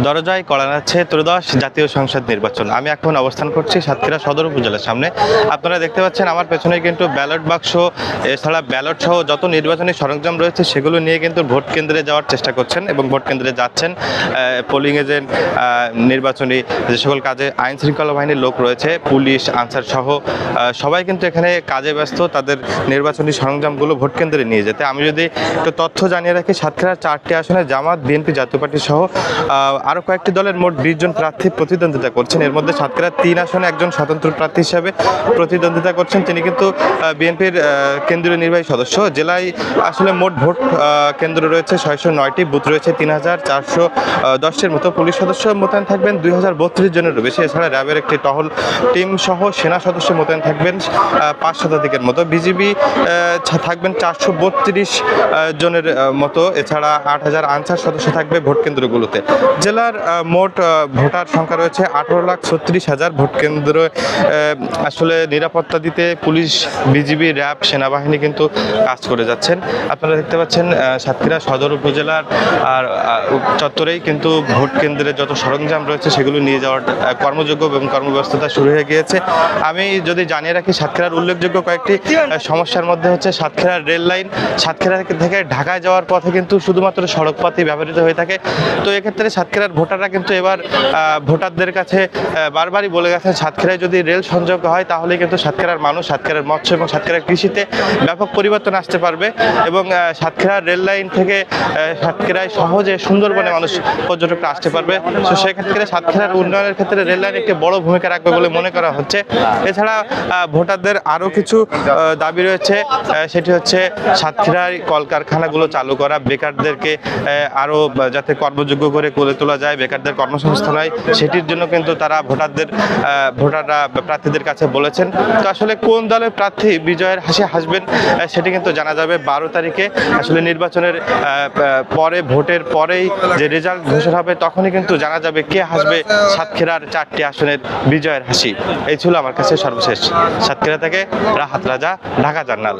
দরজায় কড়া নাড়ছে ত্রয়োদশ জাতীয় সংসদ নির্বাচন। আমি এখন অবস্থান করছি সাতক্ষীরা সদর উপজেলার সামনে। আপনারা দেখতে পাচ্ছেন আমার পেছনে কিন্তু ব্যালট বাক্স, এছাড়া ব্যালট সহ যত নির্বাচনী সরঞ্জাম রয়েছে সেগুলো নিয়ে কিন্তু ভোট কেন্দ্রে যাওয়ার চেষ্টা করছেন এবং ভোট কেন্দ্রে যাচ্ছেন পোলিং এজেন্ট, নির্বাচনী যে সকল কাজে আইন শৃঙ্খলা বাহিনীর লোক রয়েছে, পুলিশ, আনসার সহ সবাই কিন্তু এখানে কাজে ব্যস্ত তাদের নির্বাচনী সরঞ্জামগুলো ভোট কেন্দ্রে নিয়ে যেতে। আমি যদি একটু তথ্য জানিয়ে রাখি, সাতক্ষীরার 4টি আসনে জামাত, বিএনপি, জাতীয় পার্টি সহ আরও কয়েকটি দলের মোট 20 জন প্রার্থী প্রতিদ্বন্দ্বিতা করছেন। এর মধ্যে সাতক্ষীরার 3 আসনে একজন স্বতন্ত্র প্রার্থী হিসাবে প্রতিদ্বন্দ্বিতা করছেন, তিনি কিন্তু বিএনপির কেন্দ্রীয় নির্বাহী সদস্য। জেলায় আসলে মোট ভোট কেন্দ্র রয়েছে 609টি, বুথ রয়েছে 3410-এর মতো। পুলিশ সদস্য মোতায়েন থাকবেন 2032 জনেরও বেশি। এছাড়া র্যাবের একটি টহল টিম সহ সেনা সদস্য মোতায়েন থাকবেন 5 শতাধিকের মতো। বিজিবি থাকবেন 432 জনের মতো। এছাড়া 8000 আনসার সদস্য থাকবে ভোট কেন্দ্রগুলোতে। জেলার মোট ভোটার সংখ্যা রয়েছে 18,36,000। ভোট কেন্দ্র আসলে নিরাপত্তা দিতে পুলিশ, বিজিবি, র্যাব, সেনাবাহিনী কিন্তু কাজ করে যাচ্ছেন। আপনারা দেখতে পাচ্ছেন সাতক্ষীরা সদর উপজেলার আর চত্বরেই কিন্তু ভোট কেন্দ্রে যত সরঞ্জাম রয়েছে সেগুলো নিয়ে যাওয়ার কর্মযোগ্য এবং কর্মব্যস্ততা শুরু হয়ে গিয়েছে। আমি যদি জানিয়ে রাখি, সাতক্ষীরার উল্লেখযোগ্য কয়েকটি সমস্যার মধ্যে হচ্ছে সাতক্ষীরার রেল লাইন। সাতক্ষীরা থেকে ঢাকায় যাওয়ার পথে কিন্তু শুধুমাত্র সড়ক পথই ব্যবহৃত হয়ে থাকে। তো এক্ষেত্রে সাতক্ষীরার ভোটাররা কিন্তু এবার ভোটারদের কাছে বারবারই বলে গেছেন, সাতক্ষীরায় যদি রেল সংযোগ হয় তাহলে কিন্তু সাতক্ষীরার মানুষ, সাতক্ষীরার মৎস্য এবং সাতক্ষীরার কৃষিতে ব্যাপক পরিবর্তন আসতে পারবে এবং সাতক্ষীরার রেল লাইন থেকে সাতক্ষীরায় সহজে সুন্দরবনে মানুষ, পর্যটকরা আসতে পারবে। তো সেক্ষেত্রে সাতক্ষীরার উন্নয়নের ক্ষেত্রে রেল লাইন একটি বড় ভূমিকা রাখবে বলে মনে করা হচ্ছে। এছাড়া ভোটারদের আরও কিছু দাবি রয়েছে, সেটি হচ্ছে সাতক্ষীরায় কলকারখানাগুলো চালু করা, বেকারদেরকে আরও যাতে কর্মযোগ্য করে গড়ে তোলা যায়, বেকারদের কর্মসংস্থান হয়, সেটির জন্য কিন্তু তারা ভোটাররা প্রার্থীদের কাছে বলেছেন। তো আসলে কোন দলের প্রার্থী বিজয়ের হাসি হাসবেন সেটি কিন্তু জানা যাবে 12 তারিখে। আসলে নির্বাচনের পরে, ভোটের পরেই যে রেজাল্ট ঘোষণা হবে তখনই কিন্তু জানা যাবে কে হাসবে সাতক্ষীরার 4টি আসনের বিজয়ের হাসি। এই ছিল আমার কাছে সর্বশেষ। সাতক্ষীরা থেকে রাহাত রাজা, ঢাকা জার্নাল।